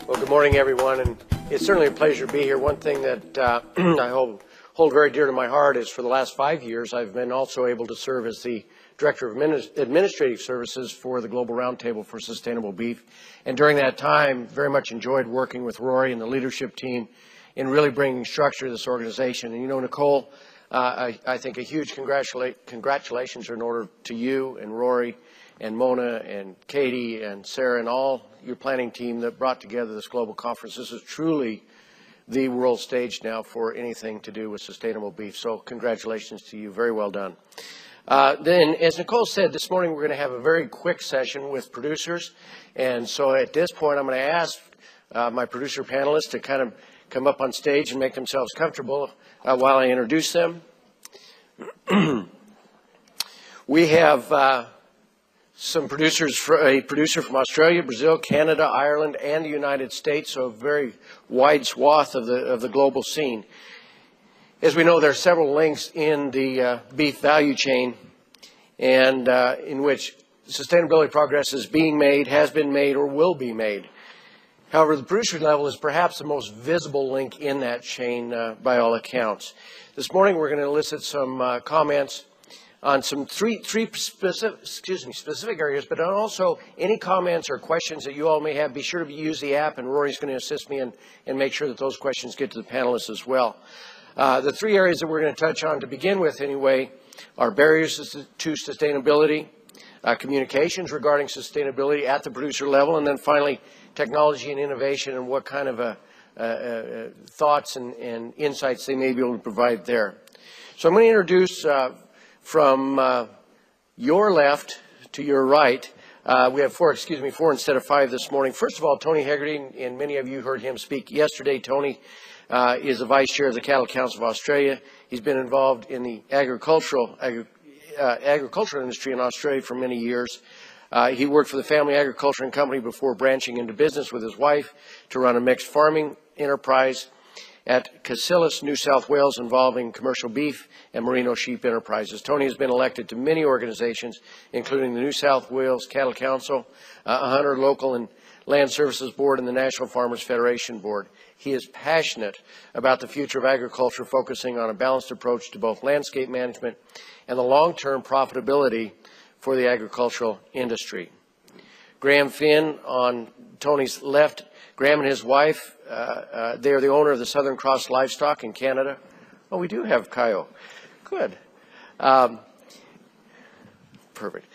Well, good morning, everyone, and it's certainly a pleasure to be here. One thing that I hold very dear to my heart is for the last 5 years, I've been also able to serve as the Director of Administrative Services for the Global Roundtable for Sustainable Beef. And during that time, very much enjoyed working with Rory and the leadership team in really bringing structure to this organization. And you know, Nicole, I think a huge congratulations are in order to you and Rory and Mona and Katie and Sarah and all your planning team that brought together this global conference. This is truly the world stage now for anything to do with sustainable beef. So congratulations to you. Very well done. Then, as Nicole said, this morning we're going to have a very quick session with producers. And so at this point, I'm going to ask my producer panelists to kind of come up on stage and make themselves comfortable while I introduce them. We have some producers, a producer from Australia, Brazil, Canada, Ireland, and the United States, so a very wide swath of the global scene. As we know, there are several links in the beef value chain, and in which sustainability progress is being made, has been made, or will be made. However, the producer level is perhaps the most visible link in that chain by all accounts. This morning, we're going to elicit some comments on some three specific areas, but also any comments or questions that you all may have. Be sure to use the app, and Rory's going to assist me and make sure that those questions get to the panelists as well. The three areas that we're going to touch on to begin with anyway are barriers to sustainability, communications regarding sustainability at the producer level, and then finally technology and innovation and what kind of thoughts and insights they may be able to provide there. So I'm going to introduce from your left to your right. We have four instead of five this morning. First of all, Tony Hegarty, and many of you heard him speak yesterday. Tony is the Vice Chair of the Cattle Council of Australia. He's been involved in the agricultural industry in Australia for many years. He worked for the Family Agriculture and Company before branching into business with his wife to run a mixed farming enterprise at Cassilis, New South Wales, involving commercial beef and merino sheep enterprises. Tony has been elected to many organizations, including the New South Wales Cattle Council, a Hunter Local and Land Services Board, and the National Farmers Federation Board. He is passionate about the future of agriculture, focusing on a balanced approach to both landscape management and the long-term profitability for the agricultural industry. Graeme Finn on Tony's left. Graeme and his wife, they are the owner of the Southern Cross Livestock in Canada. Oh, we do have Caio. Good. Perfect.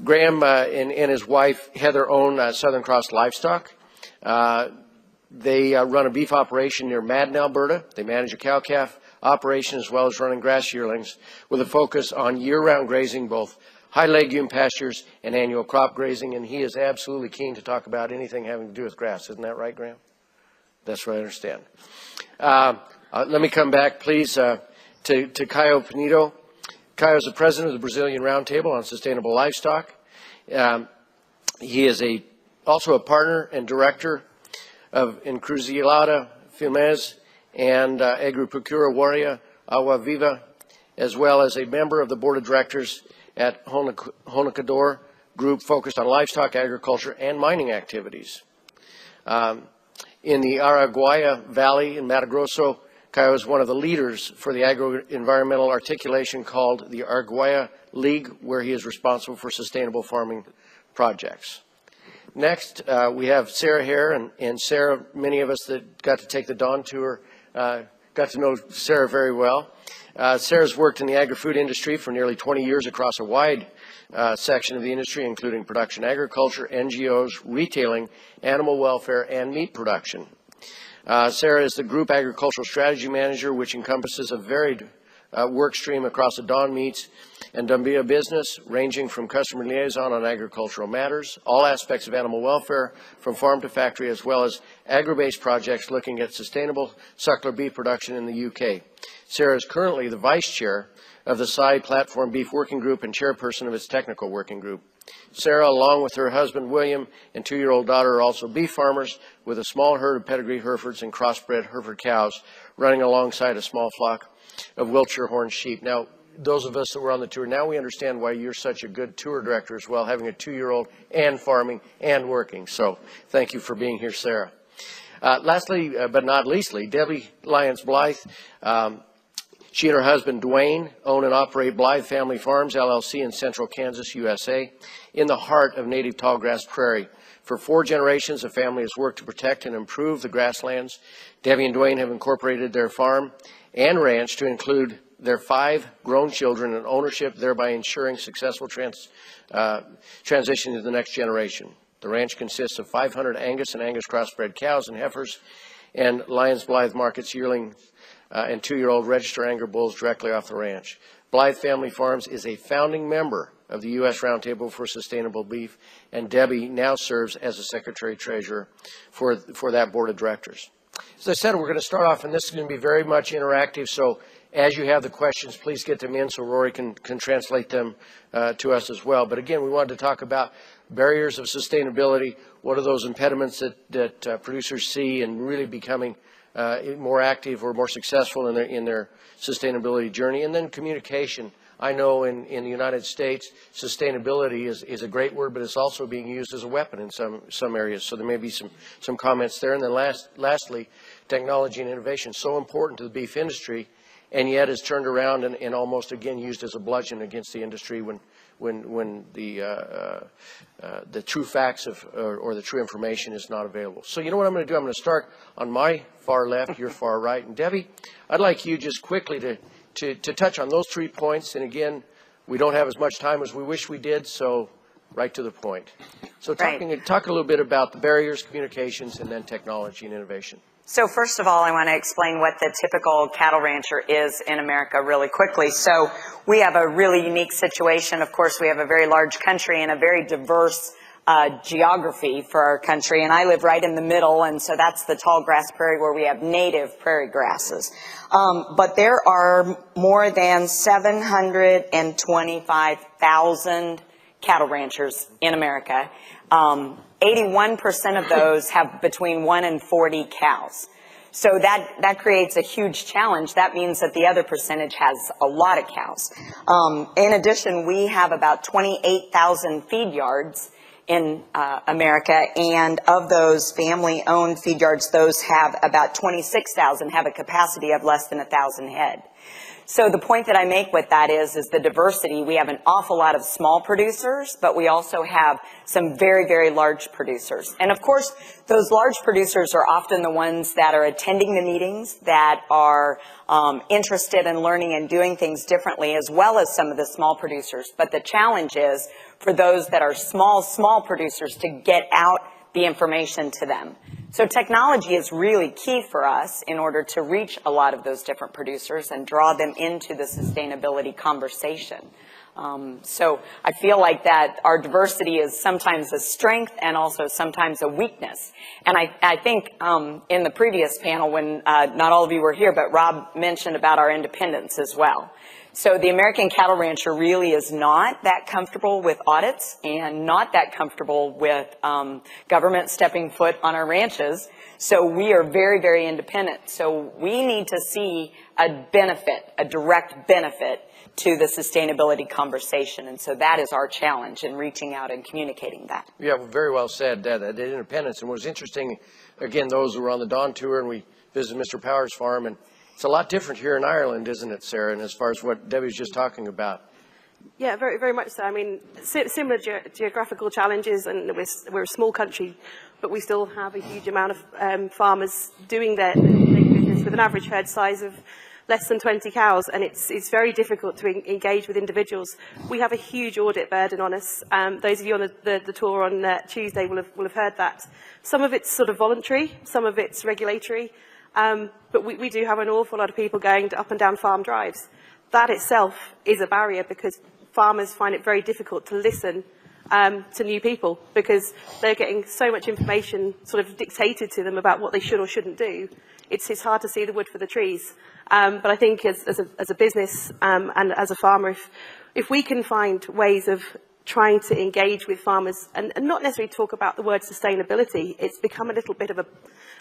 Graeme and his wife Heather own Southern Cross Livestock. They run a beef operation near Madden, Alberta. They manage a cow-calf operation as well as running grass yearlings with a focus on year-round grazing, both high legume pastures and annual crop grazing, and he is absolutely keen to talk about anything having to do with grass. Isn't that right, Graeme? That's what I understand. Let me come back, please, to Caio Penido. Caio is the president of the Brazilian Roundtable on Sustainable Livestock. He is also a partner and director of Encruzilhada Firmes and Agricultura Warrior Agua Viva, as well as a member of the board of directors at Honacador Group, focused on livestock, agriculture, and mining activities. In the Araguaia Valley in Mato Grosso, Caio is one of the leaders for the agro-environmental articulation called the Araguaia League, where he is responsible for sustainable farming projects. Next, we have Sarah Haire, and Sarah, many of us that got to take the Dawn tour got to know Sarah very well. Sarah's worked in the agri-food industry for nearly 20 years across a wide section of the industry, including production agriculture, NGOs, retailing, animal welfare, and meat production. Sarah is the Group Agricultural Strategy Manager, which encompasses a varied work stream across the Dawn Meats and Dumbia business, ranging from customer liaison on agricultural matters, all aspects of animal welfare, from farm to factory, as well as agri-based projects looking at sustainable suckler beef production in the UK. Sarah is currently the Vice Chair of the SAI Platform Beef Working Group and Chairperson of its Technical Working Group. Sarah, along with her husband William and 2-year-old daughter, are also beef farmers with a small herd of pedigree Herefords and crossbred Hereford cows running alongside a small flock of Wiltshire horned sheep. Now, those of us that were on the tour, now we understand why you're such a good tour director as well, having a 2-year-old and farming and working. So thank you for being here, Sarah. Lastly, but not leastly, Debbie Lyons-Blythe. She and her husband, Dwayne, own and operate Blythe Family Farms, LLC in central Kansas, USA, in the heart of native tallgrass prairie. For 4 generations, the family has worked to protect and improve the grasslands. Debbie and Dwayne have incorporated their farm and ranch to include their 5 grown children in ownership, thereby ensuring successful transition to the next generation. The ranch consists of 500 Angus and Angus crossbred cows and heifers, and Lyons-Blythe markets yearling and 2-year-old register Anger bulls directly off the ranch. Blythe Family Farms is a founding member of the U.S. Roundtable for Sustainable Beef, and Debbie now serves as a Secretary-Treasurer for that board of directors. As I said, we're going to start off, and this is going to be very much interactive, so as you have the questions, please get them in so Rory can translate them to us as well. But again, we wanted to talk about barriers of sustainability. What are those impediments that producers see in really becoming more active or more successful in their sustainability journey? And then communication. I know in the United States, sustainability is a great word, but it's also being used as a weapon in some areas. So there may be some comments there. And then lastly, technology and innovation, so important to the beef industry, and yet is turned around and almost again used as a bludgeon against the industry when the true facts or the true information is not available. So you know what I'm going to do? I'm going to start on my far left, your far right. And Debbie, I'd like you just quickly to touch on those 3 points. And again, we don't have as much time as we wish we did, so right to the point. So talk a little bit about the barriers, communications, and then technology and innovation. So first of all, I want to explain what the typical cattle rancher is in America really quickly. So we have a really unique situation. Of course, we have a very large country and a very diverse geography for our country, and I live right in the middle, and so that's the tall grass prairie where we have native prairie grasses. But there are more than 725,000 cattle ranchers in America. 81% of those have between 1 and 40 cows. So that creates a huge challenge. That means that the other percentage has a lot of cows. In addition, we have about 28,000 feed yards in America, and of those family-owned feed yards, those have about 26,000 have a capacity of less than 1,000 head. So the point that I make with that is the diversity. We have an awful lot of small producers, but we also have some very, very large producers. And of course, those large producers are often the ones that are attending the meetings, that are interested in learning and doing things differently, as well as some of the small producers. But the challenge is for those that are small producers to get out the information to them. So technology is really key for us in order to reach a lot of those different producers and draw them into the sustainability conversation. So I feel like that our diversity is sometimes a strength and also sometimes a weakness. And I think in the previous panel, when not all of you were here, but Rob mentioned about our independence as well. So the American cattle rancher really is not that comfortable with audits and not that comfortable with government stepping foot on our ranches. So we are very, very independent. So we need to see a benefit, a direct benefit to the sustainability conversation. And so that is our challenge in reaching out and communicating that. Yeah, very well said, that independence. And what was interesting, again, those who were on the Dawn tour, and we visited Mr. Power's farm, and it's a lot different here in Ireland, isn't it, Sarah, and as far as what Debbie was just talking about? Yeah, very, very much so. I mean, similar geographical challenges, and we're a small country, but we still have a huge amount of farmers doing their business with an average herd size of less than 20 cows, and it's very difficult to engage with individuals. We have a huge audit burden on us. Those of you on the tour on Tuesday will have heard that. Some of it's sort of voluntary, some of it's regulatory. But we do have an awful lot of people going up and down farm drives. That itself is a barrier because farmers find it very difficult to listen to new people because they're getting so much information sort of dictated to them about what they should or shouldn't do. It's hard to see the wood for the trees. But I think as a business and as a farmer, if we can find ways of trying to engage with farmers and not necessarily talk about the word sustainability, it's become a little bit of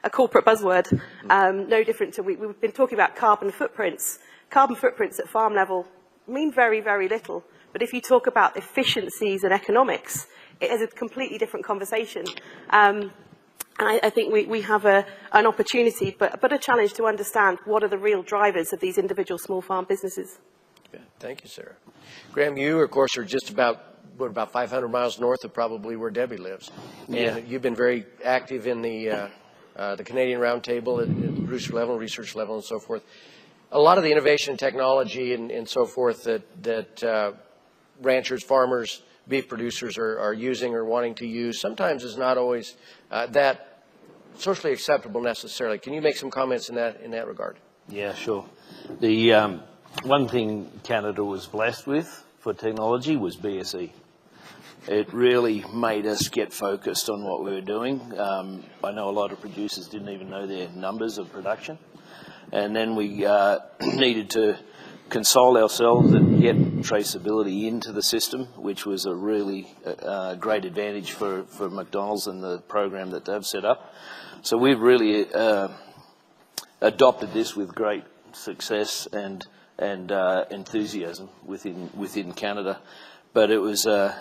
a corporate buzzword, no different to, we've been talking about carbon footprints. Carbon footprints at farm level mean very, very little. But if you talk about efficiencies and economics, it is a completely different conversation. And I think we have an opportunity, but a challenge to understand what are the real drivers of these individual small farm businesses. Yeah, thank you, Sarah. Graeme, you, of course, are just about 500 miles north of probably where Debbie lives. Yeah. And you've been very active in the Canadian Roundtable at the producer level, research level, and so forth. A lot of the innovation and technology and so forth that ranchers, farmers, beef producers are using or wanting to use sometimes is not always that socially acceptable necessarily. Can you make some comments in that regard? Yeah, sure. The one thing Canada was blessed with for technology was BSE. It really made us get focused on what we were doing. I know a lot of producers didn't even know their numbers of production. And then we needed to console ourselves and get traceability into the system, which was a really great advantage for McDonald's and the program that they've set up. So we've really adopted this with great success and enthusiasm within Canada. But it was a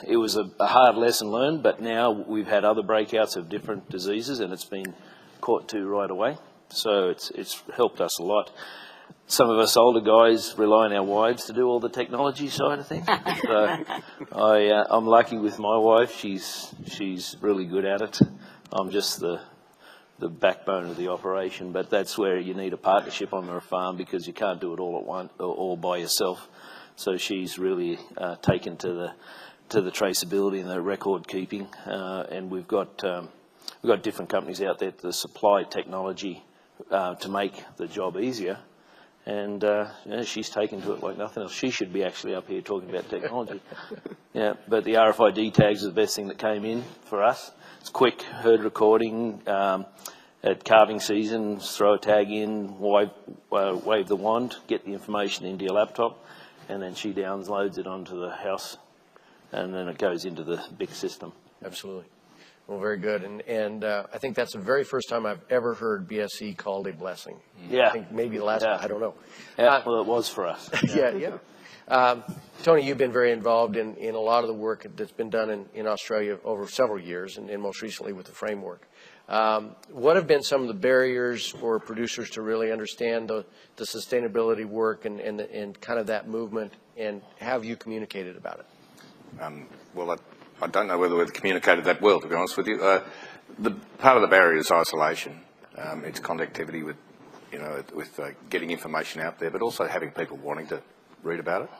hard lesson learned, but now we've had other breakouts of different diseases and it's been caught to right away. So it's helped us a lot. Some of us older guys rely on our wives to do all the technology side of things. So I'm lucky with my wife. She's really good at it. I'm just the backbone of the operation, but that's where you need a partnership on a farm because you can't do it all at once or all by yourself. So she's really taken to the traceability and the record keeping, and we've got different companies out there that supply technology to make the job easier. And she's taken to it like nothing else. She should be actually up here talking about technology. Yeah, but the RFID tags are the best thing that came in for us. It's quick herd recording at calving season. Throw a tag in, wave the wand, get the information into your laptop, and then she downloads it onto the house, and then it goes into the big system. Absolutely. Well, very good. And I think that's the very first time I've ever heard BSE called a blessing. Yeah. I think maybe the last one, I don't know. Yeah, well, it was for us. Yeah. Tony, you've been very involved in a lot of the work that's been done in Australia over several years, and most recently with the framework. What have been some of the barriers for producers to really understand the sustainability work and kind of that movement, and have you communicated about it? Well, I don't know whether we've communicated that well, to be honest with you. The part of the barrier is isolation. It's connectivity with, getting information out there, but also having people wanting to read about it.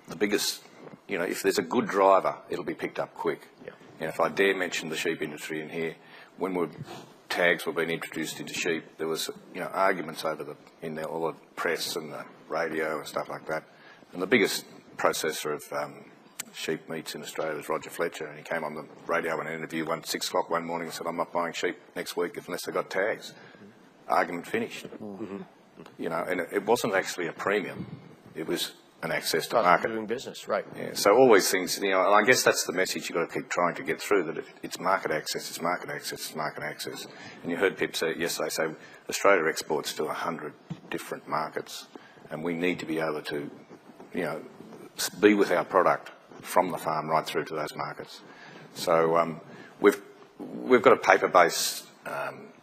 The biggest, if there's a good driver, it'll be picked up quick. Yeah. If I dare mention the sheep industry in here, when tags were being introduced into sheep, there was, arguments over all the press and the radio and stuff like that. And the biggest processor of sheep meats in Australia was Roger Fletcher, and he came on the radio in an interview 6 o'clock one morning and said, "I'm not buying sheep next week unless they got tags." Argument finished. Mm-hmm. And it wasn't actually a premium; it was an access to market. Doing business, right? Yeah. So all these things, and I guess that's the message you've got to keep trying to get through, that it's market access, it's market access, it's market access. And you heard Pip say yesterday, Australia exports to 100 different markets, and we need to be able to, be with our product from the farm right through to those markets. So we've got a paper-based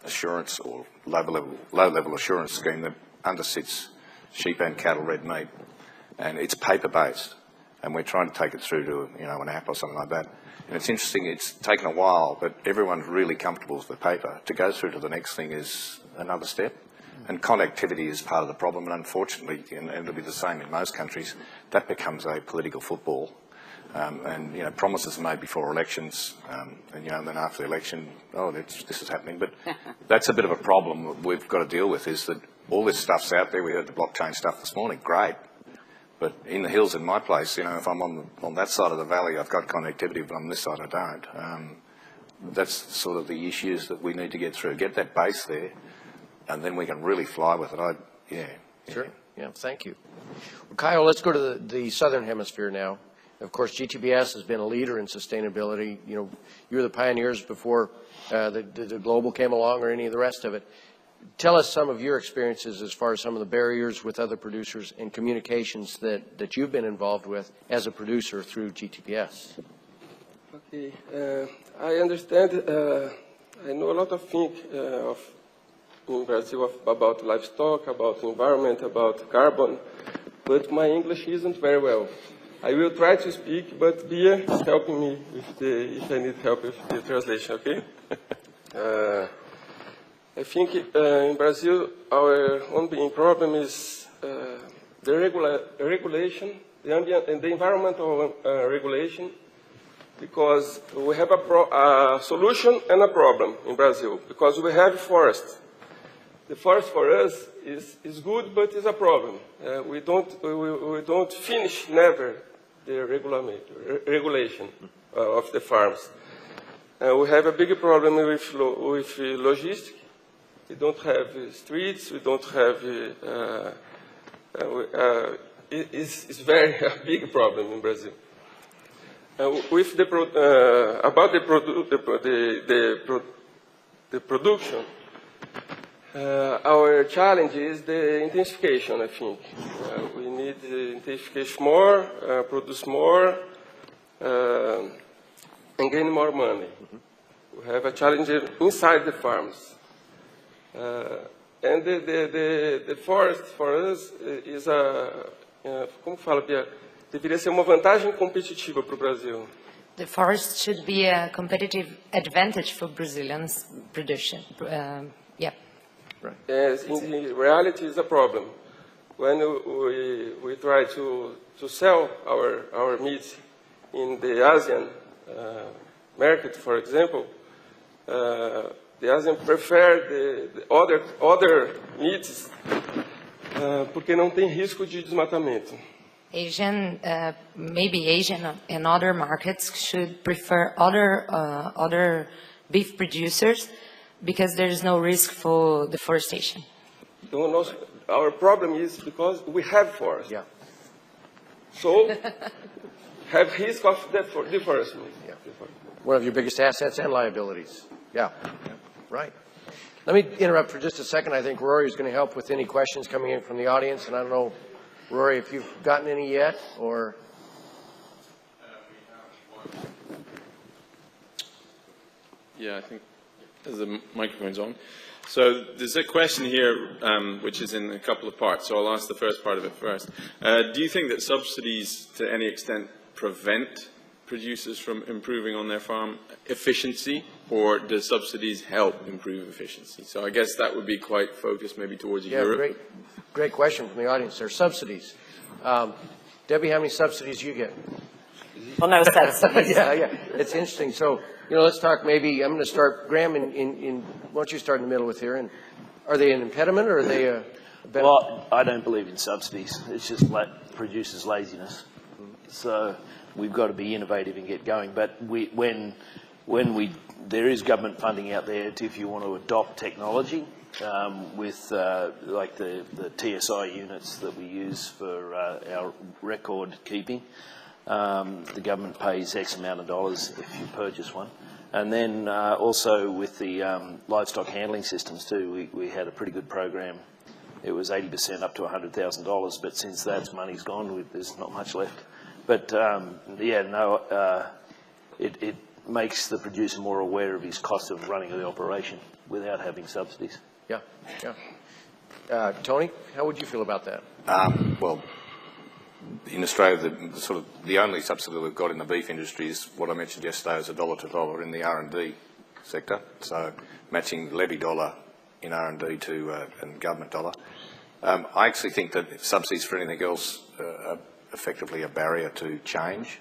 assurance or low-level assurance scheme that undersits sheep and cattle red meat, and it's paper-based, and we're trying to take it through to an app or something like that. And it's interesting, it's taken a while, but everyone's really comfortable with the paper. To go through to the next thing is another step. And connectivity is part of the problem, and unfortunately, and it'll be the same in most countries, that becomes a political football. And promises made before elections, and then after the election, this is happening. But that's a bit of a problem that we've got to deal with, is that all this stuff's out there. We heard the blockchain stuff this morning, great. But in the hills in my place, if I'm on that side of the valley, I've got connectivity, but on this side I don't. That's sort of the issues that we need to get through. Get that base there, and then we can really fly with it. Sure. Yeah, thank you. Well, Caio, let's go to the Southern Hemisphere now. Of course, GTBS has been a leader in sustainability. You were the pioneers before the global came along or any of the rest of it. tell us some of your experiences as far as some of the barriers with other producers and communications that you've been involved with as a producer through GTPS. Okay, I understand. I know a lot of things in Brazil about livestock, about environment, about carbon, but my English isn't very well. I will try to speak, but Bia is helping me if I need help with the translation, okay? I think in Brazil, our only problem is the regulation, the ambient and the environmental regulation, because we have a solution and a problem in Brazil, because we have forest. The forest for us is good, but is a problem. We don't finish never the regulation of the farms. We have a big problem with logistics. We don't have streets. We don't have. It's very a big problem in Brazil. With the about the production. Our challenge is the intensification, I think. We need to intensification more, produce more, and gain more money. We have a challenge inside the farms. And the forest for us is como fala, Bia? Deveria ser uma vantagem competitiva para o Brasil. The forest should be a competitive advantage for Brazilians' production. Yeah. Right. Yes, in reality, it's a problem. When we try to sell our meat in the Asian market, for example, the Asian prefer the other meats porque não tem risco de desmatamento. Maybe Asian and other markets should prefer other beef producers because there is no risk for deforestation. Our problem is because we have forest. Yeah. So, have risk of deforestation. Yeah. One of your biggest assets and liabilities. Yeah. Right. Let me interrupt for just a second. I think Rory is going to help with any questions coming in from the audience. And I don't know, Rory, if you've gotten any yet, or... Yeah, I think the microphone's on. So there's a question here which is in a couple of parts, so I'll ask the first part of it first. Do you think that subsidies to any extent prevent producers from improving on their farm efficiency, or do subsidies help improve efficiency? So I guess that would be quite focused maybe towards Europe. Great question from the audience. There are subsidies. Debbie, how many subsidies do you get? Well, no subsidies. Yeah, it's interesting. So, let's talk maybe, I'm going to start, Graeme, why don't you start in the middle with here, and are they an impediment or are they a benefit? Well, I don't believe in subsidies. It's just producers' laziness. So we've got to be innovative and get going. But there is government funding out there if you want to adopt technology with like the TSI units that we use for our record keeping. The government pays X amount of dollars if you purchase one. And then also with the livestock handling systems too, we had a pretty good program. It was 80% up to $100,000, but since that money's gone, there's not much left. But it makes the producer more aware of his cost of running the operation without having subsidies. Yeah. Tony, how would you feel about that? Well, in Australia, the only subsidy we've got in the beef industry is what I mentioned yesterday, is $1 to $1 in the R&D sector. So matching levy dollar in R&D to and government dollar. I actually think that subsidies for anything else are effectively a barrier to change.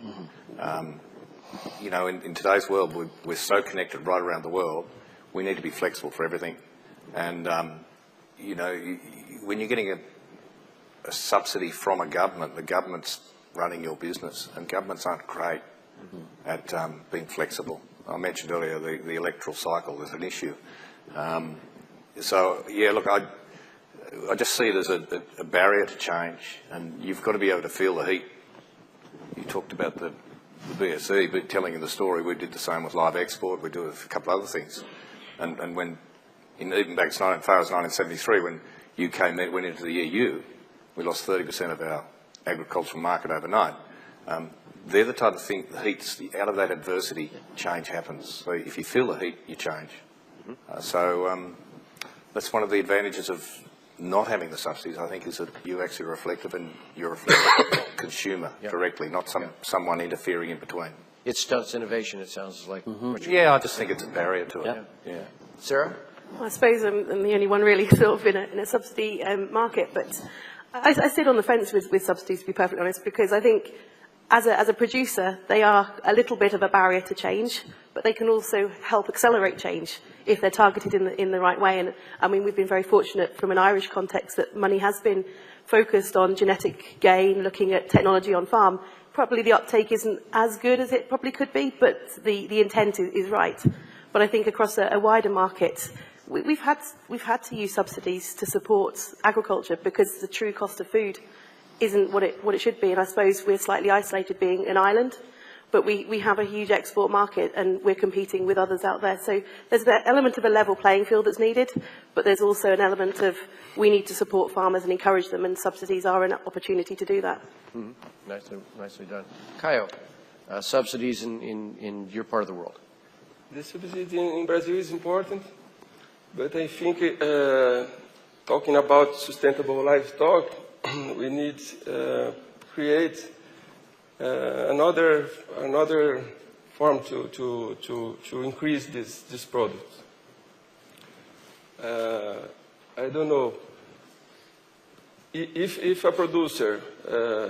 In today's world, we're so connected right around the world. We need to be flexible for everything. And when you're getting a subsidy from a government, the government's running your business, and governments aren't great at being flexible. I mentioned earlier the electoral cycle is an issue. I just see it as a barrier to change, and you've got to be able to feel the heat. You talked about the BSE, but telling you the story, we did the same with live export. We do a couple of other things, and when even back as far as 1973 when UK went into the EU, we lost 30% of our agricultural market overnight. They're the type of thing, the heats, out of that adversity, change happens. So if you feel the heat, you change. That's one of the advantages of not having the subsidies, I think, is that you actually reflective and you're reflective of the consumer directly, not someone interfering in between. It stunts innovation, it sounds like. Yeah, I just think it's a barrier to it. Yeah. Sarah? I suppose I'm the only one really sort of in a subsidy market, but I sit on the fence with subsidies, to be perfectly honest, because I think as a producer, they are a little bit of a barrier to change, but they can also help accelerate change if they're targeted in the right way. And I mean, we've been very fortunate from an Irish context that money has been focused on genetic gain, looking at technology on farm. Probably the uptake isn't as good as it probably could be, but the intent is right. But I think across a wider market, we've had to use subsidies to support agriculture because the true cost of food isn't what it should be. And I suppose we're slightly isolated being an island, but we have a huge export market and we're competing with others out there. So there's that element of a level playing field that's needed, but there's also an element of we need to support farmers and encourage them, and subsidies are an opportunity to do that. Nicely done. Caio, subsidies in your part of the world. The subsidy in Brazil is important, but I think talking about sustainable livestock, we need create another form to increase this product. I don't know if a producer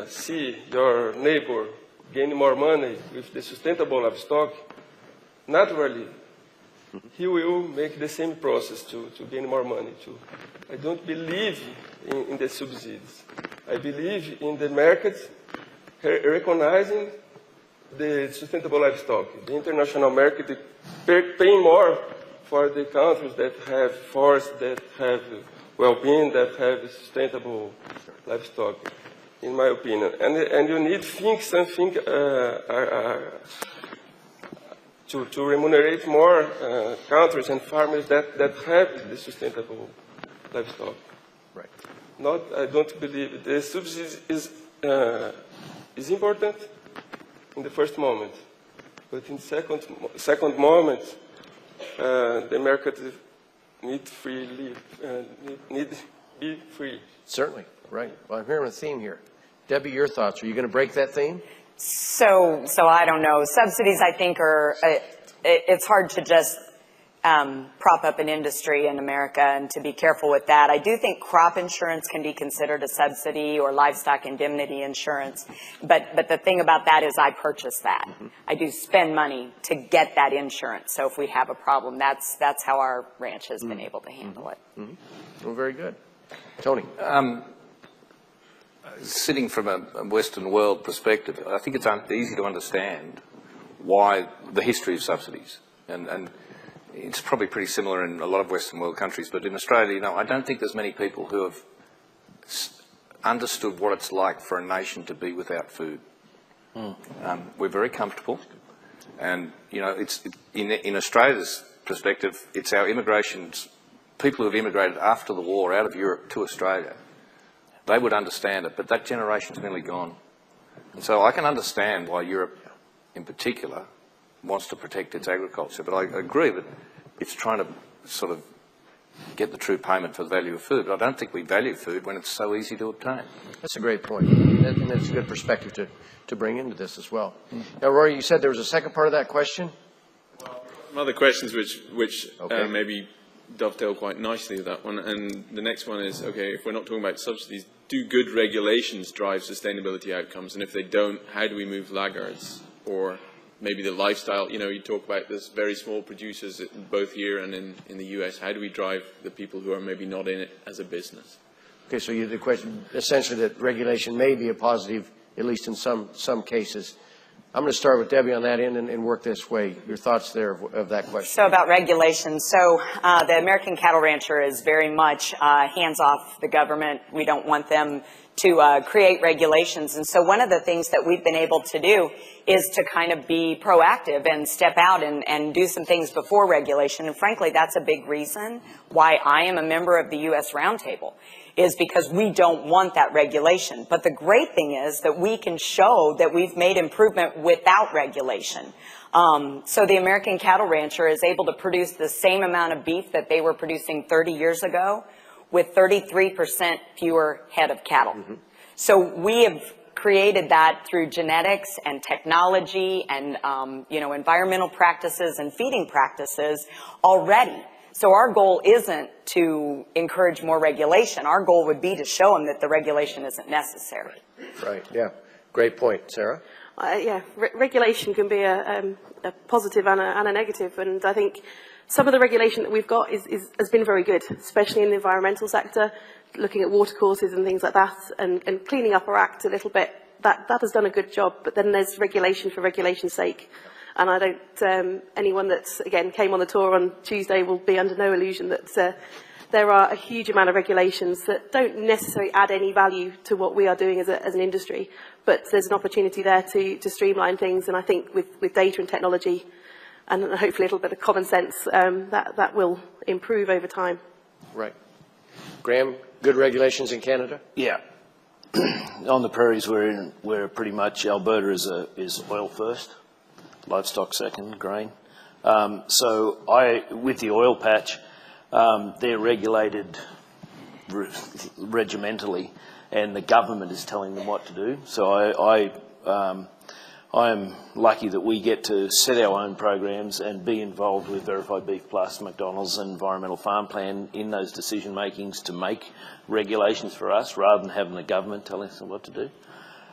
see your neighbor gain more money with the sustainable livestock, naturally he will make the same process to gain more money too. I don't believe in the subsidies. I believe in the market recognizing the sustainable livestock. The international market paying more for the countries that have forests, that have well-being, that have sustainable livestock, in my opinion. And you need to think something to remunerate more countries and farmers that have the sustainable livestock. Right. I don't believe the subsidies is important in the first moment, but in second moment, the market need be free. Certainly, right. Well, I'm hearing a theme here. Debbie, your thoughts. Are you going to break that theme? So I don't know. Subsidies, I think, are, it's hard to just prop up an industry in America and to be careful with that. I do think crop insurance can be considered a subsidy, or livestock indemnity insurance. But the thing about that is I purchase that. I do spend money to get that insurance. So if we have a problem, that's how our ranch has been able to handle it. Well, very good. Tony. Sitting from a Western world perspective, I think it's easy to understand why the history of subsidies. And it's probably pretty similar in a lot of Western world countries, but in Australia, I don't think there's many people who have understood what it's like for a nation to be without food. We're very comfortable, and it's in Australia's perspective, it's our immigrations, people who have immigrated after the war out of Europe to Australia. They would understand it, but that generation's nearly gone. And so I can understand why Europe, in particular, wants to protect its agriculture. But I agree that it's trying to sort of get the true payment for the value of food. But I don't think we value food when it's so easy to obtain. That's a great point. And that's a good perspective to bring into this as well. Now, Rory, you said there was a second part of that question? Well, some other questions which maybe dovetail quite nicely with that one. And the next one is, okay, if we're not talking about subsidies, do good regulations drive sustainability outcomes? And if they don't, how do we move laggards? Or maybe the lifestyle, you talk about this very small producers both here and in the US. How do we drive the people who are maybe not in it as a business? Okay, so the question essentially that regulation may be a positive, at least in some cases, I'm going to start with Debbie on that end and work this way. Your thoughts there of that question. So about regulation. So the American cattle rancher is very much hands off the government. We don't want them to create regulations. And so one of the things that we've been able to do is to kind of be proactive and step out and do some things before regulation. And frankly, that's a big reason why I am a member of the U.S. Roundtable, is because we don't want that regulation. But the great thing is that we can show that we've made improvement without regulation. So the American cattle rancher is able to produce the same amount of beef that they were producing 30 years ago with 33% fewer head of cattle. Mm-hmm. So we have created that through genetics and technology and environmental practices and feeding practices already. So our goal isn't to encourage more regulation. Our goal would be to show them that the regulation isn't necessary. Right, yeah. Great point. Sarah? Regulation can be a positive and a negative, and I think some of the regulation that we've got has been very good, especially in the environmental sector, looking at water courses and things like that, and cleaning up our act a little bit. That has done a good job, but then there's regulation for regulation's sake. And I don't, anyone that, again, came on the tour on Tuesday will be under no illusion that there are a huge amount of regulations that don't necessarily add any value to what we are doing as an industry. But there's an opportunity there to streamline things, and I think with data and technology and hopefully a little bit of common sense, that will improve over time. Right. Graeme, good regulations in Canada? Yeah. On the prairies we're pretty much, Alberta is oil first. Livestock second, grain. So with the oil patch, they're regulated regimentally, and the government is telling them what to do. So I am lucky that we get to set our own programs and be involved with Verified Beef Plus, McDonald's and Environmental Farm Plan in those decision makings to make regulations for us rather than having the government telling us what to do.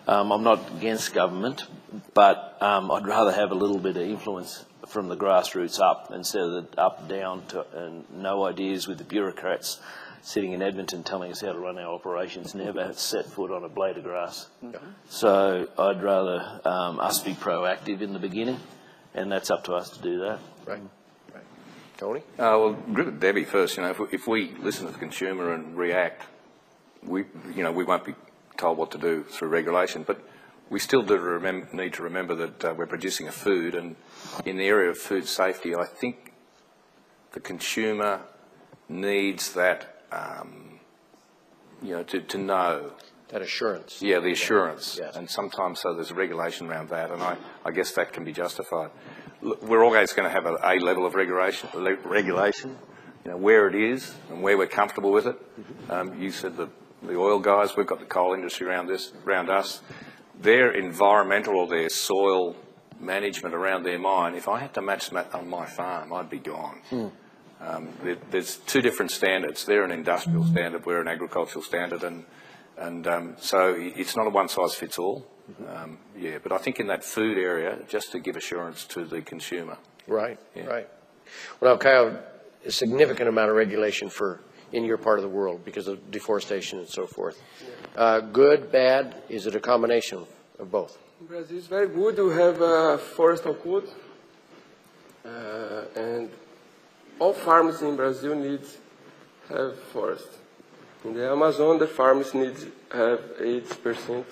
I'm not against government, but I'd rather have a little bit of influence from the grassroots up instead of the up down and no ideas with the bureaucrats sitting in Edmonton telling us how to run our operations, never have set foot on a blade of grass. Mm-hmm. So I'd rather us be proactive in the beginning, and that's up to us to do that. Right. Right. Tony? Well, agree with Debbie first. If we listen to the consumer and react, we won't be told what to do through regulation, but we still do need to remember that we're producing a food, and in the area of food safety, I think the consumer needs that, to know. That assurance. Yeah, the assurance. Yes. And sometimes so there's a regulation around that, and I guess that can be justified. Look, we're always going to have a level of regulation, where it is and where we're comfortable with it. Mm-hmm. You said the oil guys, we've got the coal industry around us. Their environmental or their soil management around their mine, if I had to match that on my farm, I'd be gone. Mm. There's two different standards. They're an industrial standard, we're an agricultural standard, and so it's not a one-size-fits-all. Mm-hmm. But I think in that food area, just to give assurance to the consumer. Right, right. Well, now, Caio, a significant amount of regulation in your part of the world because of deforestation and so forth. Good, bad, is it a combination of both? In Brazil, it's very good. We have a forestal code, and all farms in Brazil need have forest. In the Amazon, the farms need have 80%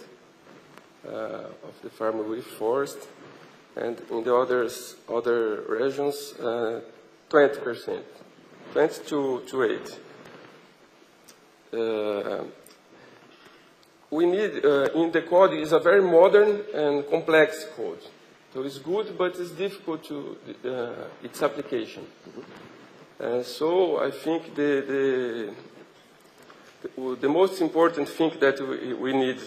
of the farm with forest, and in the other regions, 20%, 20 to 8. We need, in the code, is a very modern and complex code. So it's good, but it's difficult to its application. Mm-hmm. So I think the most important thing that we need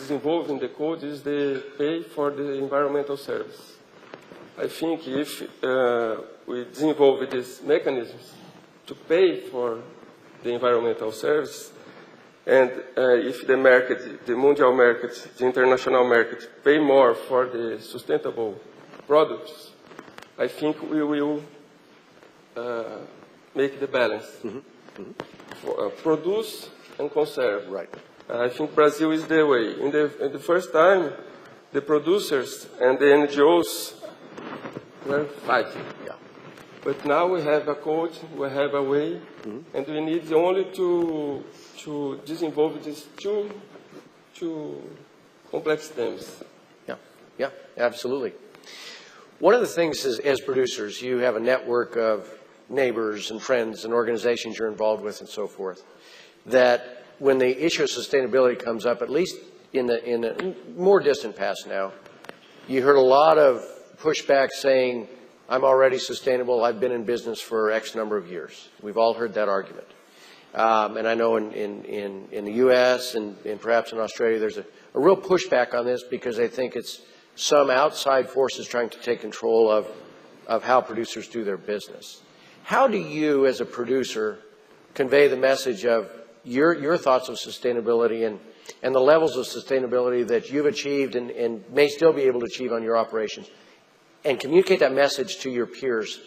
involved in the code is the pay for the environmental service. I think if we involve these mechanisms to pay for the environmental service, and if the market, the mondial market, the international market, pay more for the sustainable products, I think we will make the balance. Mm-hmm. Mm-hmm. Produce and conserve. Right. I think Brazil is the way. In the first time, the producers and the NGOs were fighting. Yeah. But now we have a code, we have a way, and we need only to disinvolve these two complex themes. Yeah, yeah, absolutely. One of the things is, as producers, you have a network of neighbors and friends and organizations you're involved with and so forth, that when the issue of sustainability comes up, at least in the more distant past now, you heard a lot of pushback saying, I'm already sustainable, I've been in business for X number of years. We've all heard that argument. And I know in the U.S. and perhaps in Australia, there's a real pushback on this because they think it's some outside forces trying to take control of how producers do their business. How do you, as a producer, convey the message of your thoughts of sustainability and the levels of sustainability that you've achieved and may still be able to achieve on your operations, and communicate that message to your peers,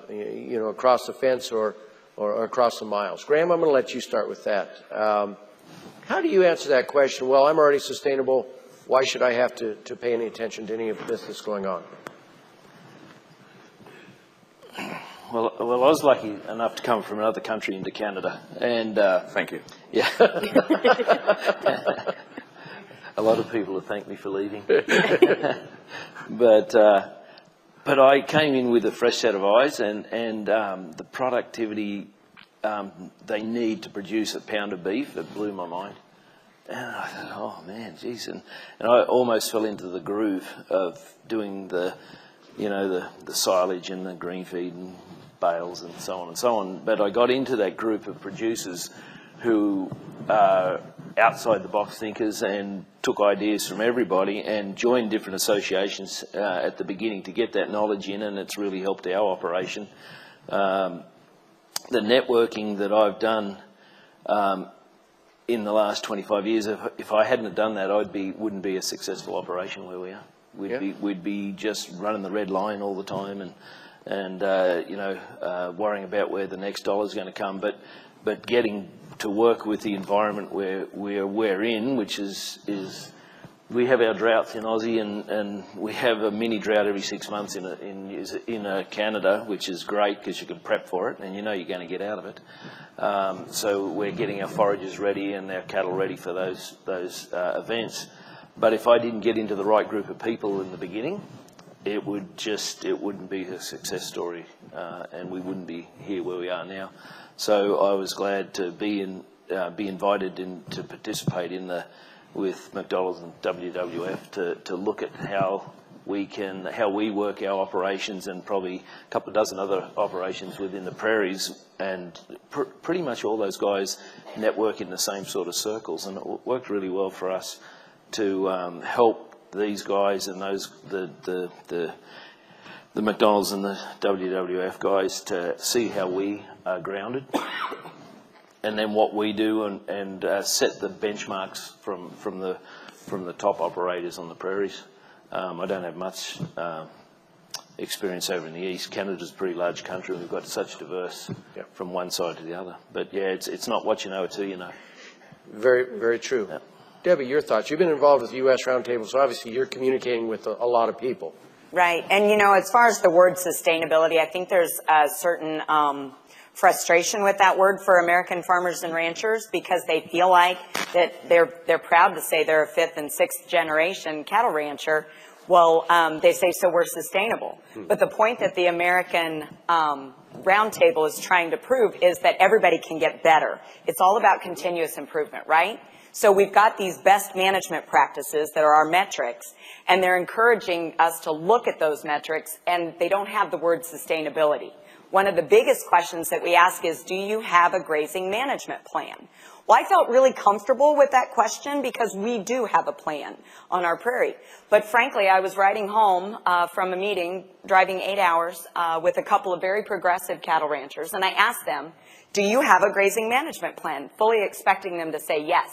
you know, across the fence or across the miles? Graeme, I'm going to let you start with that. How do you answer that question? Well, I'm already sustainable. Why should I have to pay any attention to any of this that's going on? Well, I was lucky enough to come from another country into Canada, and Thank you. yeah, a lot of people have thanked me for leaving, but I came in with a fresh set of eyes, and the productivity they need to produce a pound of beef, it blew my mind. And I thought, oh man, geez, and I almost fell into the groove of doing the silage and the green feed and bales and so on and so on. But I got into that group of producers who are outside the box thinkers and took ideas from everybody and joined different associations at the beginning to get that knowledge in, and it's really helped our operation. The networking that I've done in the last 25 years, if I hadn't have done that, wouldn't be a successful operation where we are. We'd be just running the red line all the time and worrying about where the next dollar's going to come. But getting to work with the environment where we're in, which is we have our droughts in Aussie, and we have a mini drought every 6 months in Canada, which is great because you can prep for it and you know you're going to get out of it. So we're getting our forages ready and our cattle ready for those events. But if I didn't get into the right group of people in the beginning, it wouldn't be a success story, and we wouldn't be here where we are now. So I was glad to be invited to participate with McDonald's and WWF to look at how we work our operations, and probably a couple of dozen other operations within the prairies, and pretty much all those guys network in the same sort of circles, and it worked really well for us to help these guys and the McDonald's and the WWF guys to see how we are grounded, and then what we do, and set the benchmarks from the top operators on the prairies. I don't have much experience over in the east. Canada's a pretty large country, and we've got such diverse from one side to the other. But yeah, it's not what you know, it's who you know. Very, very true. Yeah. Debbie, your thoughts. You've been involved with the U.S. Roundtable, so obviously you're communicating with a lot of people. Right. And, you know, as far as the word sustainability, I think there's a certain frustration with that word for American farmers and ranchers, because they feel like that they're proud to say they're a 5th and 6th generation cattle rancher. Well, they say, so we're sustainable. But the point that the American Roundtable is trying to prove is that everybody can get better. It's all about continuous improvement, right? So we've got these best management practices that are our metrics, and they're encouraging us to look at those metrics, and they don't have the word sustainability. One of the biggest questions that we ask is, do you have a grazing management plan? Well, I felt really comfortable with that question because we do have a plan on our prairie. But frankly, I was riding home from a meeting, driving 8 hours with a couple of very progressive cattle ranchers, and I asked them, do you have a grazing management plan? Fully expecting them to say yes.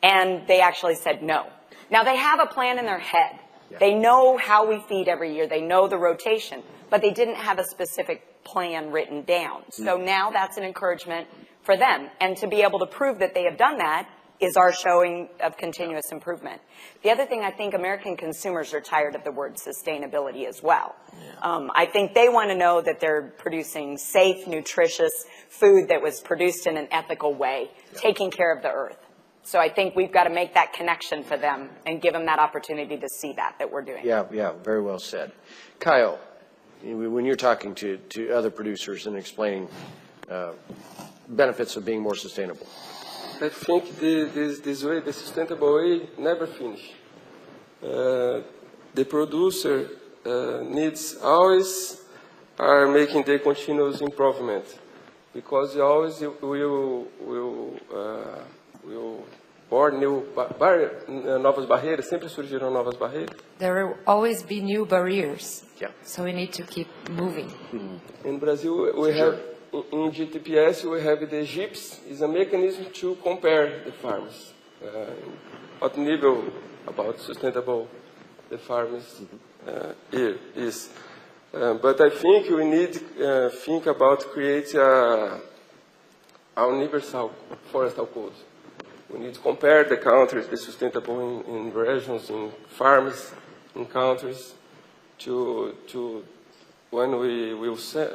And they actually said no. Now, they have a plan in their head. Yeah. They know how we feed every year. They know the rotation, but they didn't have a specific plan written down. So now that's an encouragement for them. And to be able to prove that they have done that, is our showing of continuous improvement. The other thing, I think American consumers are tired of the word sustainability as well. I think they want to know that they're producing safe, nutritious food that was produced in an ethical way, taking care of the earth. So I think we've got to make that connection for them and give them that opportunity to see that we're doing. Yeah, very well said. Caio, when you're talking to other producers and explaining benefits of being more sustainable. I think this way, the sustainable way, never finish. The producer needs always are making the continuous improvement, because you always will pôr novas barreiras, sempre surgirão novas barreiras. There will always be new barriers. Yeah. So we need to keep moving. In Brazil, we have, in GTPS, we have the GIPS, is a mechanism to compare the farms. What level about sustainable the farms is. But I think we need to think about create a universal forestal code. We need to compare the countries, the sustainable in regions, in farms, in countries, to when we will send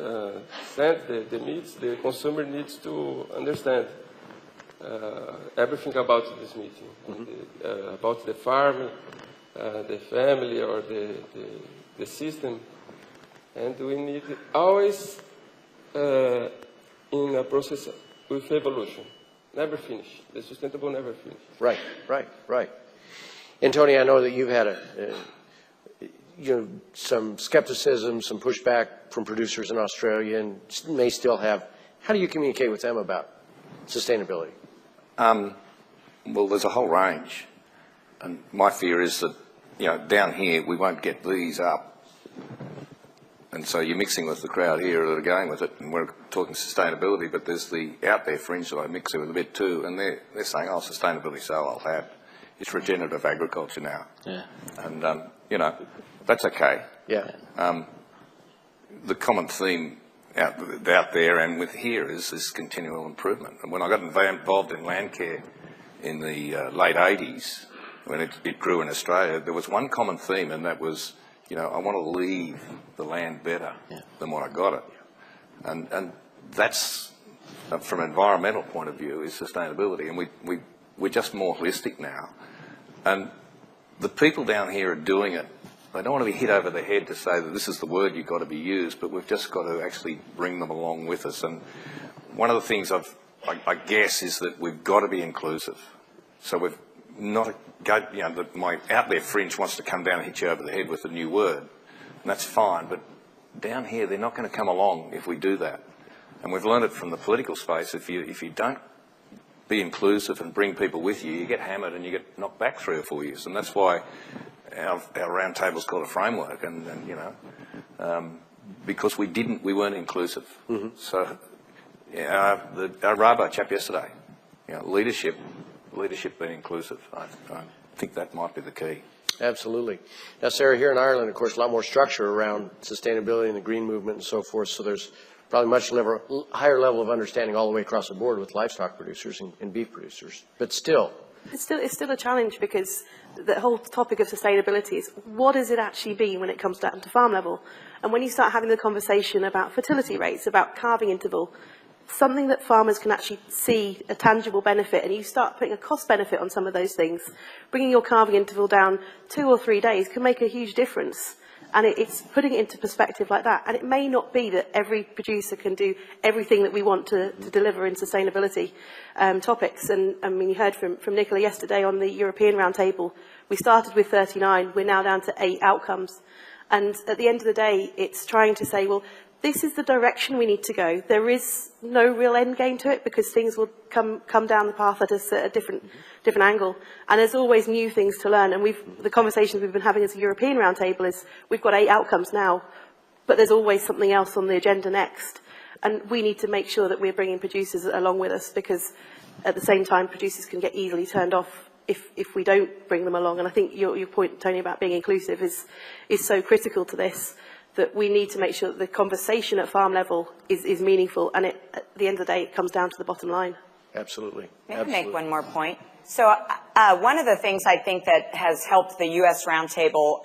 the meats, the consumer needs to understand everything about this meeting, about the farm, the family, or the system. And we need always in a process with evolution. Never finish. The sustainable never finish. Right. And Tony, I know that you've had some skepticism, some pushback from producers in Australia, and may still have. How do you communicate with them about sustainability? Well, there's a whole range, and my fear is that down here we won't get these up, and so you're mixing with the crowd here that are going with it, and we're talking sustainability, but there's the out there fringe that I mix it with a bit too, and they're saying, oh, sustainability, so I'll have. It's regenerative agriculture now. Yeah. And that's okay. Yeah. The common theme out there and with here is continual improvement. And when I got involved in land care in the late 80s, when it grew in Australia, there was one common theme, and that was, I want to leave the land better than what I got it. And that's, from an environmental point of view, is sustainability. And we're just more holistic now. And the people down here are doing it. They don't want to be hit over the head to say that this is the word you've got to be used, but we've just got to actually bring them along with us. And one of the things I guess is that we've got to be inclusive. So we've not my out there fringe wants to come down and hit you over the head with a new word, and that's fine. But down here, they're not going to come along if we do that. And we've learned it from the political space. If you don't be inclusive and bring people with you, you get hammered and you get knocked back 3 or 4 years. And that's why our roundtable is called a framework, and because we weren't inclusive. So our Rabo chap yesterday, leadership being inclusive. I think that might be the key. Absolutely. Now, Sarah, here in Ireland, of course, a lot more structure around sustainability and the green movement and so forth. So there's probably much higher level of understanding all the way across the board with livestock producers and beef producers. But still. It's still a challenge, because the whole topic of sustainability is, what does it actually mean when it comes down to farm level? And when you start having the conversation about fertility rates, about calving interval, something that farmers can actually see a tangible benefit, and you start putting a cost benefit on some of those things, bringing your calving interval down 2 or 3 days can make a huge difference. And it's putting it into perspective like that. And it may not be that every producer can do everything that we want to deliver in sustainability topics. And I mean, you heard from Nicola yesterday on the European Roundtable. We started with 39, we're now down to 8 outcomes. And at the end of the day, it's trying to say, well, this is the direction we need to go. There is no real end game to it, because things will come down the path at a different angle. And there's always new things to learn. And the conversations we've been having as a European Roundtable is, we've got 8 outcomes now, but there's always something else on the agenda next. And we need to make sure that we're bringing producers along with us, because at the same time, producers can get easily turned off if we don't bring them along. And I think your point, Tony, about being inclusive is so critical to this, that we need to make sure that the conversation at farm level is meaningful, and at the end of the day, it comes down to the bottom line. Absolutely. May I make one more point? So one of the things I think that has helped the U.S. Roundtable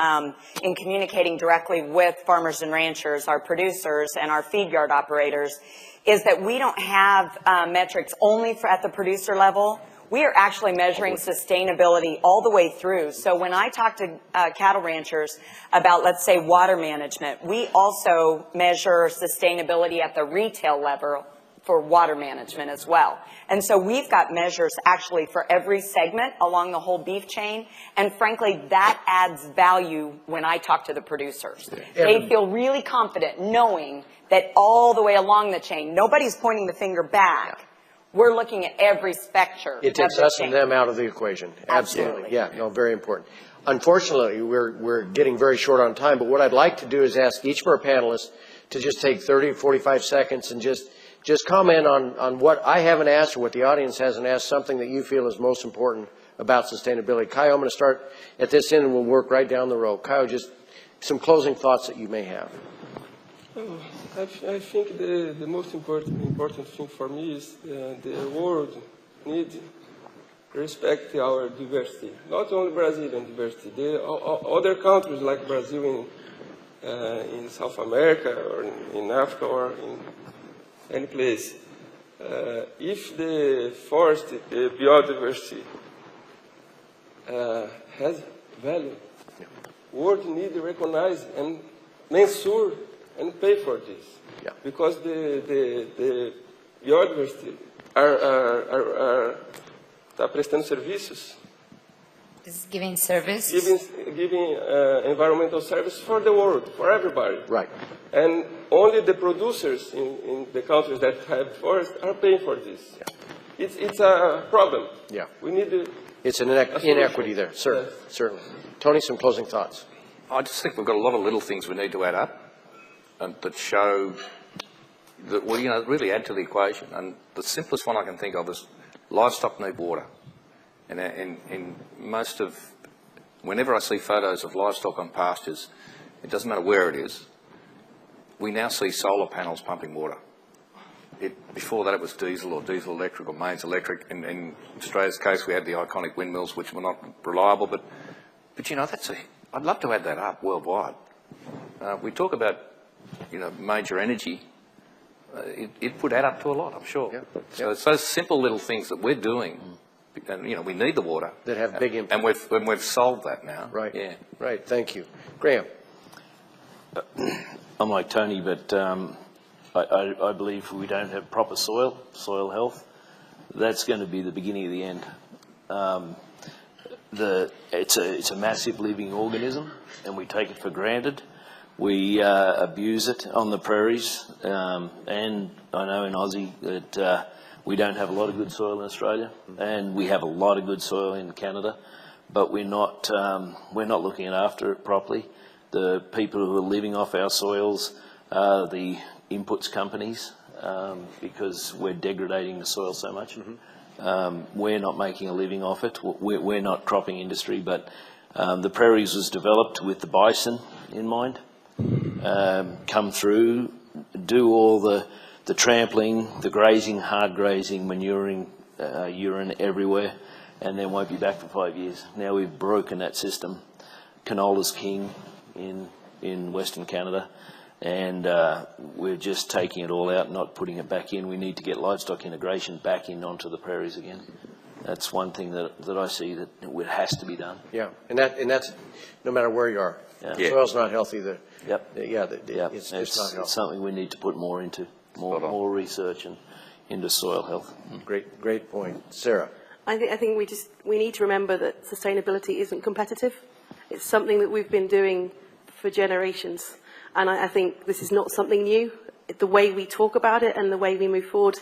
in communicating directly with farmers and ranchers, our producers and our feed yard operators, is that we don't have metrics only at the producer level. We are actually measuring sustainability all the way through. So when I talk to cattle ranchers about, let's say, water management, we also measure sustainability at the retail level for water management as well. And so we've got measures actually for every segment along the whole beef chain. And frankly, that adds value when I talk to the producers. They feel really confident knowing that all the way along the chain, nobody's pointing the finger back. We're looking at every spectrum. It takes us and them out of the equation. Absolutely. Yeah, no, very important. Unfortunately, we're getting very short on time, but what I'd like to do is ask each of our panelists to just take 30 to 45 seconds and just comment on what I haven't asked or what the audience hasn't asked, something that you feel is most important about sustainability. Caio, I'm going to start at this end and we'll work right down the road. Caio, just some closing thoughts that you may have. I think the most important thing for me is the world needs to respect our diversity, not only Brazilian diversity. Other countries like Brazil in South America or in Africa or in any place, if the forest biodiversity has value, world need to recognize and measure and pay for this, because the biodiversity está prestando serviços, is giving service, giving environmental service for the world, for everybody. Right. And only the producers in the countries that have forests are paying for this. Yeah. It's a problem. Yeah. We need to. It's an inequity there. Certainly. Yes. Certainly. Tony, some closing thoughts. I just think we've got a lot of little things we need to add up and that show that, well, you know, really add to the equation. And the simplest one I can think of is livestock need water. And in most of, whenever I see photos of livestock on pastures, it doesn't matter where it is, we now see solar panels pumping water. Before that it was diesel or diesel electric or mains electric. In Australia's case we had the iconic windmills which were not reliable, but you know, I'd love to add that up worldwide. We talk about, you know, major energy. It would add up to a lot, I'm sure. Yeah. So it's those simple little things that we're doing. And, you know, we need the water. That have big impact. And we've solved that now. Right. Yeah. Right. Thank you. Graeme. I'm like Tony, but I believe if we don't have proper soil health, that's going to be the beginning of the end. It's a massive living organism, and we take it for granted. We abuse it on the prairies, and I know in Aussie that we don't have a lot of good soil in Australia, and we have a lot of good soil in Canada, but we're not looking after it properly. The people who are living off our soils are the inputs companies, because we're degrading the soil so much. We're not making a living off it. We're not cropping industry, but the prairies was developed with the bison in mind. Come through, do all the trampling, the grazing, hard grazing, manuring, urine everywhere, and then won't be back for 5 years. Now we've broken that system. Canola's king in Western Canada, and we're just taking it all out and not putting it back in. We need to get livestock integration back in onto the prairies again. That's one thing that I see that it has to be done. Yeah, and that's no matter where you are. Yeah. The soil's not healthy. It's not healthy. It's something we need to put more into. More research into soil health. Great point. Sarah. I think we need to remember that sustainability isn't competitive. It's something that we've been doing for generations. And I think this is not something new. The way we talk about it and the way we move forward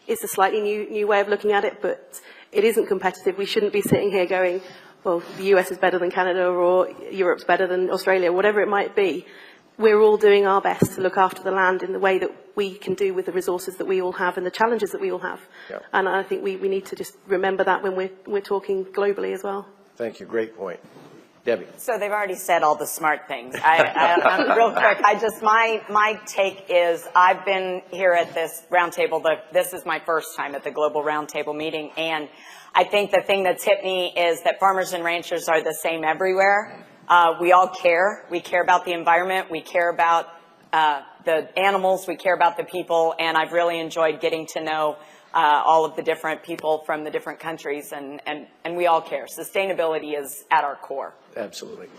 is a slightly new way of looking at it, but it isn't competitive. We shouldn't be sitting here going, well, the US is better than Canada or Europe's better than Australia, whatever it might be. We're all doing our best to look after the land in the way that we can do with the resources that we all have and the challenges that we all have. Yep. And I think we need to just remember that when we're talking globally as well. Thank you. Great point. Debbie. So they've already said all the smart things. I'm real quick. My take is I've been here at this roundtable. This is my first time at the Global Roundtable meeting, and I think the thing that's hit me is that farmers and ranchers are the same everywhere. We all care. We care about the environment. We care about the animals. We care about the people, and I've really enjoyed getting to know all of the different people from the different countries, and we all care. Sustainability is at our core. Absolutely.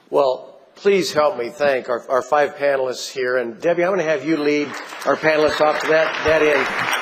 Well, please help me thank our 5 panelists here. And Debbie, I'm going to have you lead our panelists off to that end.